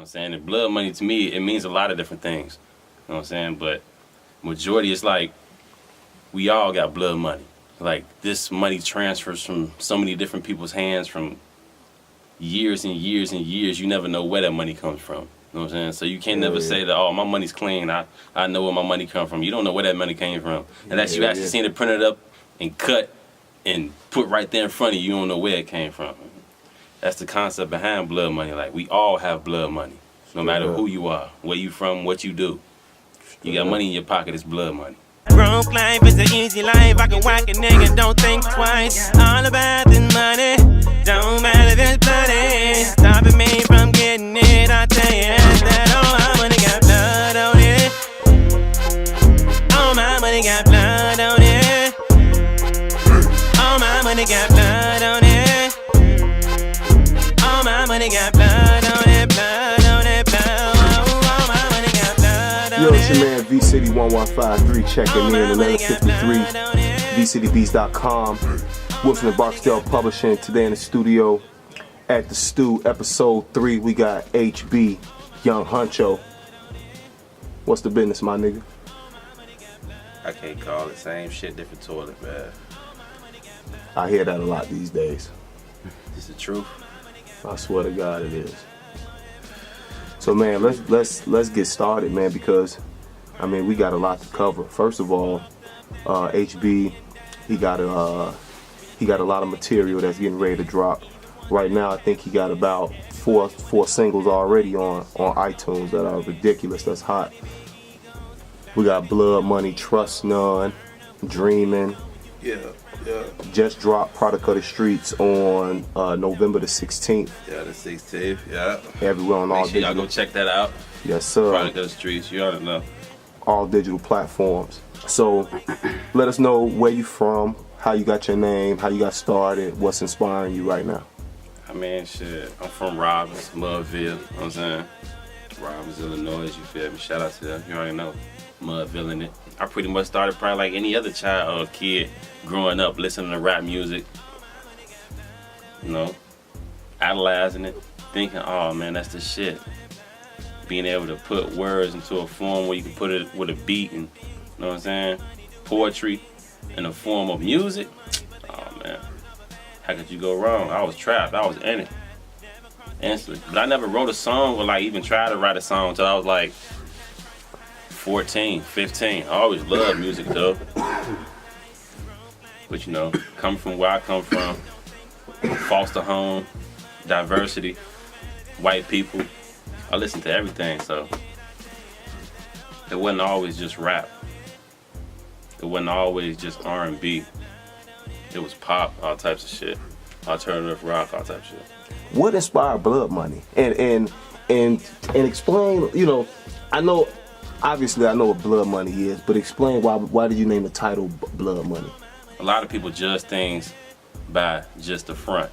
I'm saying? And blood money to me, it means a lot of different things. You know what I'm saying? But majority is like, we all got blood money. Like, this money transfers from so many different people's hands from years and years and years. You never know where that money comes from. You know what I'm saying? So you can't never say that, oh, my money's clean. I know where my money come from. You don't know where that money came from. Unless you actually seen it printed up and cut and put right there in front of you, you don't know where it came from. That's the concept behind blood money. Like, we all have blood money. No matter who you are, where you from, what you do. You got money in your pocket, it's blood money. Broke life is an easy life. I can whack a nigga, don't think twice. All about the money, don't matter if it's bloody. Stopping me from getting it, I tell you that all my money got blood on it. All my money got blood on it. All my money got blood on it. All my money got blood on it, blood on it, blood. All my money got blood on it. Yo, it's your man VCITY1153 checking in 1153 VCITYBEATS.com. Wilson and Barksdale Publishing. Today in the studio at the Stew, episode 3. We got HB, Young Huncho. What's the business, my nigga? I can't call it. Same shit, different toilet, man. I hear that a lot these days. It's the truth. I swear to God it is. So man, let's get started, man, because I mean we got a lot to cover. First of all, HB, he got a lot of material that's getting ready to drop. Right now I think he got about four singles already on iTunes that are ridiculous, that's hot. We got Blood Money, Trust None, Dreamin'. Yeah. Just dropped Product of the Streets on November the 16th. Yeah, the 16th, yeah. Everywhere on all Make sure y'all digital. go check that out. Yes, sir. Product of the Streets, you already know. All digital platforms. So let us know where you from, how you got your name, how you got started, what's inspiring you right now. I mean, shit, I'm from Robbins, Mudville, you know what I'm saying? Robbins, Illinois, you feel me? Shout out to them, you already know. Mudville in it. I pretty much started probably like any other child or kid growing up, listening to rap music, you know, idolizing it, thinking, oh man, that's the shit. Being able to put words into a form where you can put it with a beat and, you know what I'm saying, poetry in a form of music, oh man, how could you go wrong? I was trapped, I was in it, instantly. But I never wrote a song or like even tried to write a song until I was like 14, 15. I always loved music though. But you know, coming from where I come from, foster home, diversity, white people, I listened to everything, so it wasn't always just rap. It wasn't always just R&B. It was pop, all types of shit. Alternative rock, all types of shit. What inspired Blood Money? And explain, you know, I know obviously I know what Blood Money is, but explain why did you name the title Blood Money? A lot of people judge things by just the front.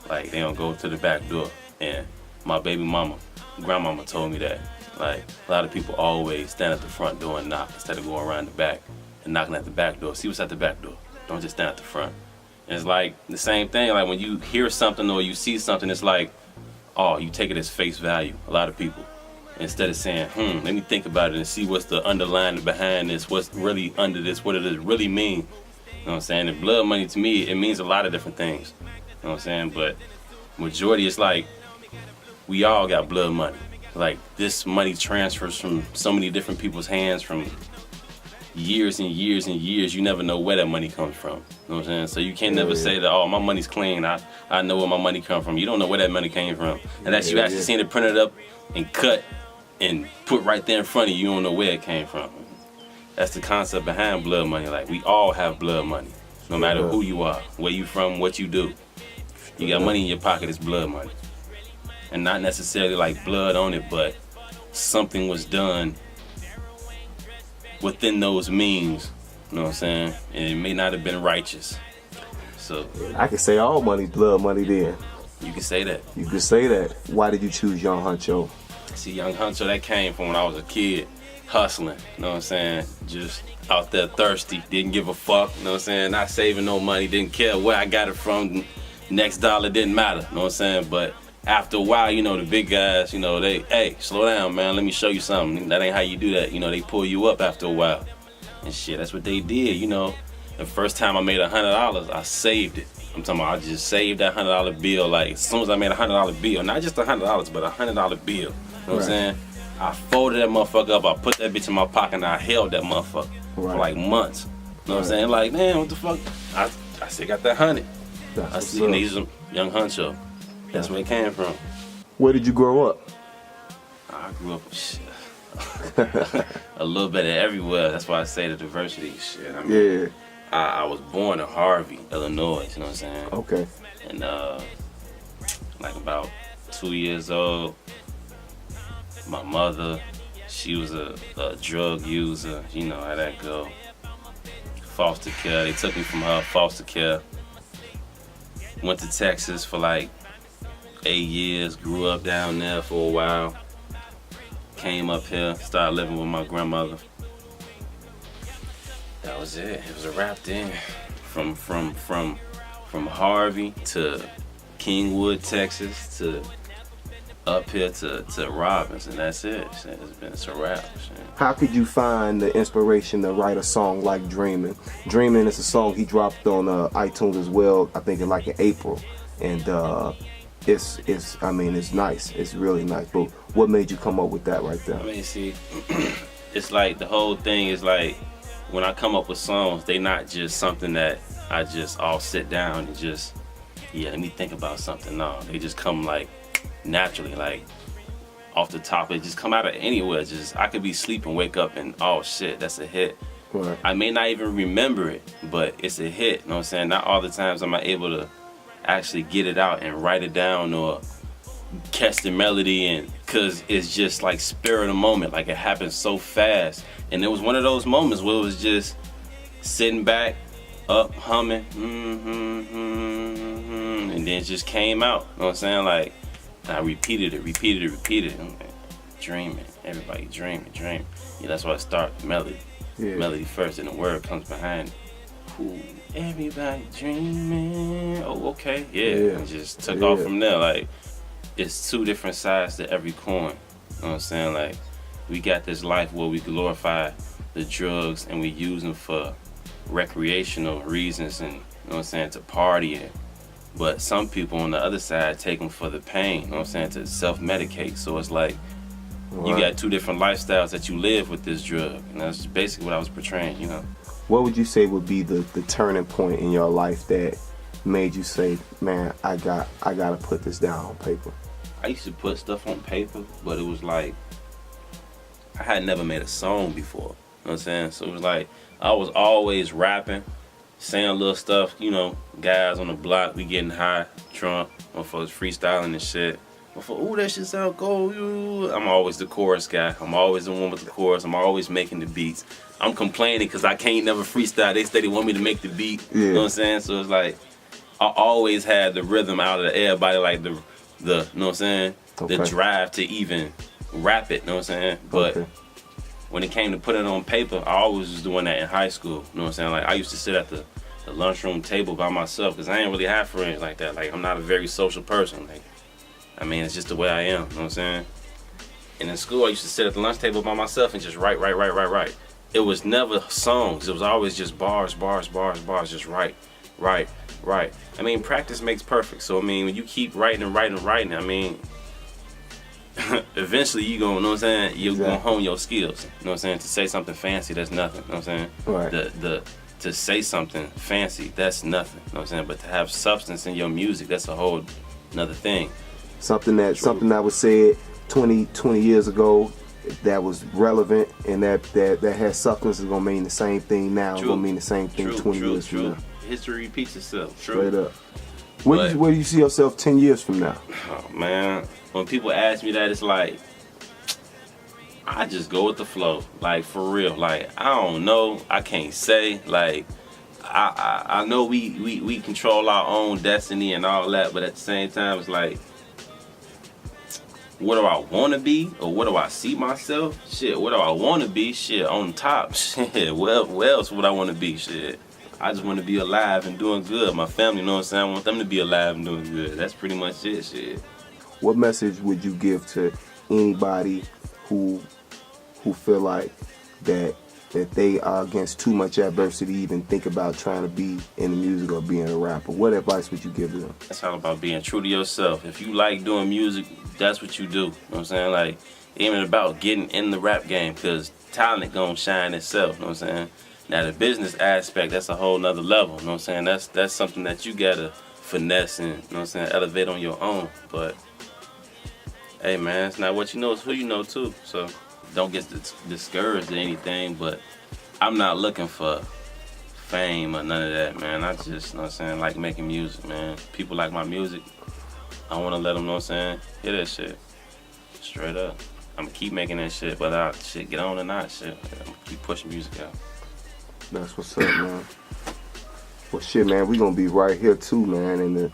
Like, they don't go to the back door. And my baby mama, grandmama told me that. Like, a lot of people always stand at the front door and knock instead of going around the back and knocking at the back door. See what's at the back door. Don't just stand at the front. And it's like the same thing. Like, when you hear something or you see something, it's like, oh, you take it as face value. A lot of people. Instead of saying, let me think about it and see what's the underlying behind this, what's really under this, what does it really mean. You know what I'm saying? And blood money to me, it means a lot of different things. You know what I'm saying? But majority is like, we all got blood money. Like, this money transfers from so many different people's hands from years and years and years. You never know where that money comes from. You know what I'm saying? So you can't never say that, oh, my money's clean. I know where my money comes from. You don't know where that money came from. Unless you actually seen it printed up and cut and put right there in front of you, you don't know where it came from. That's the concept behind blood money. Like, we all have blood money. No matter who you are, where you from, what you do. You got money in your pocket, it's blood money. And not necessarily like blood on it, but something was done within those means. You know what I'm saying? And it may not have been righteous. So I can say all money's blood money then. You can say that. You can say that. Why did you choose Young Huncho? See, Young Huncho, that came from when I was a kid. Hustling, you know what I'm saying? Just out there thirsty, didn't give a fuck, you know what I'm saying? Not saving no money, didn't care where I got it from. Next dollar didn't matter, you know what I'm saying? But after a while, you know, the big guys, you know, they, hey, slow down, man, let me show you something. That ain't how you do that. You know, they pull you up after a while. And shit, that's what they did, you know. The first time I made $100, I saved it. I'm talking about I just saved that $100 bill. Like, as soon as I made a $100 bill, not just $100, but a $100 bill. You know what I'm saying? I folded that motherfucker up, I put that bitch in my pocket, and I held that motherfucker for like months. You know what I'm saying? Like, man, what the fuck? I still got that 100. I still need some young huncho. That's where it came from. Where did you grow up? I grew up, shit. A little bit of everywhere. That's why I say the diversity shit. I mean, I was born in Harvey, Illinois, you know what I'm saying? Okay. And like about 2 years old, my mother, she was a drug user. You know how that go. Foster care. They took me from her foster care. Went to Texas for like 8 years, grew up down there for a while. Came up here, started living with my grandmother. That was it. It was a wrap then. From Harvey to Kingwood, Texas, to up here to Robinson. That's it. It's a wrap. How could you find the inspiration to write a song like "Dreamin"? "Dreamin" is a song he dropped on iTunes as well. I think in April, and it's nice. It's really nice. But what made you come up with that right there? I mean, see, it's like the whole thing is like when I come up with songs, they not just something that I just all sit down and just let me think about something. No, they just come like naturally, like off the top. It just come out of anywhere. Just I could be sleeping, wake up, and oh shit, that's a hit. Right. I may not even remember it, but it's a hit. You know what I'm saying? Not all the times am I able to actually get it out and write it down or catch the melody, and cause it's just like spur of the moment. Like it happens so fast, and it was one of those moments where it was just sitting back, up humming, and then it just came out. You know what I'm saying? Like. I repeated it. I'm like, dreaming, everybody dreaming. Yeah, that's why I start melody. Melody first, and the word comes behind it. Ooh, everybody dreaming. Oh, okay, and just took off from there. Like, it's two different sides to every coin. You know what I'm saying? Like, we got this life where we glorify the drugs and we use them for recreational reasons, and you know what I'm saying, to party and. But some people on the other side take them for the pain, you know what I'm saying, to self-medicate. So it's like you got two different lifestyles that you live with this drug. And that's basically what I was portraying, you know. What would you say would be the turning point in your life that made you say, man, I gotta put this down on paper? I used to put stuff on paper, but it was like I had never made a song before, you know what I'm saying? So it was like I was always rapping, saying little stuff, you know, guys on the block, we getting high, drunk, motherfuckers freestyling and shit. Ooh, that shit sound cold. I'm always the chorus guy. I'm always the one with the chorus. I'm always making the beats. I'm complaining because I can't never freestyle. They say they want me to make the beat. You know what I'm saying? So it's like I always had the rhythm out of everybody, like the you know what I'm saying? The drive to even rap it, you know what I'm saying? But when it came to putting it on paper, I always was doing that in high school. You know what I'm saying? Like I used to sit at the lunchroom table by myself because I ain't really have friends like that. Like I'm not a very social person. Like I mean, it's just the way I am. You know what I'm saying? And in school, I used to sit at the lunch table by myself and just write. It was never songs. It was always just bars. Just write. I mean, practice makes perfect. So I mean, when you keep writing, I mean. Eventually you gonna, you know what I'm saying, you're gonna hone your skills. You know what I'm saying? To say something fancy, that's nothing. You know what I'm saying? Right. To say something fancy, that's nothing. You know what I'm saying? But to have substance in your music, that's a whole another thing. Something that was said 20 years ago that was relevant and that has substance is gonna mean the same thing now. It's gonna mean the same thing 20 years from now. History repeats itself. Straight up. Where do you see yourself 10 years from now? Oh man. When people ask me that, it's like, I just go with the flow, like for real. Like I don't know, I can't say. Like I know we control our own destiny and all that, but at the same time, it's like, what do I want to be, or what do I see myself? Shit, what do I want to be? Shit, on top. Shit, where else would I want to be? Shit, I just want to be alive and doing good. My family, you know what I'm saying? I want them to be alive and doing good. That's pretty much it. Shit. What message would you give to anybody who feel like that they are against too much adversity, even think about trying to be in the music or being a rapper? What advice would you give to them? It's all about being true to yourself. If you like doing music, that's what you do. You know what I'm saying? Like, it ain't about getting in the rap game, because talent gonna shine itself. You know what I'm saying? Now, the business aspect, that's a whole nother level. You know what I'm saying? That's something that you gotta finesse and, you know what I'm saying, elevate on your own. But, hey, man, it's not what you know, it's who you know, too. So, don't get discouraged or anything, but I'm not looking for fame or none of that, man. I just, you know what I'm saying, like making music, man. People like my music. I want to let them, know what I'm saying, hear that shit. Straight up. I'm going to keep making that shit, whether I get on or not, shit. I'm going to keep pushing music out. That's what's up, man. Well, shit, man, we going to be right here, too, man,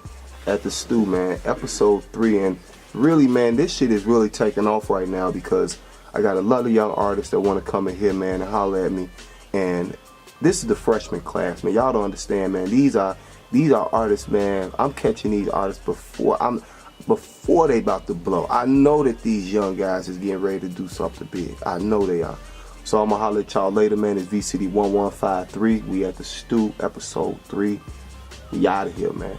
at the Stew, man, episode 3. And really, man, this shit is really taking off right now because I got a lot of young artists that want to come in here, man, and holler at me. And this is the freshman class, man. Y'all don't understand, man. These are artists, man. I'm catching these artists before they about to blow. I know that these young guys is getting ready to do something big. I know they are. So I'm going to holler at y'all later, man. It's VCD1153. We at the Stew, episode 3. We out of here, man.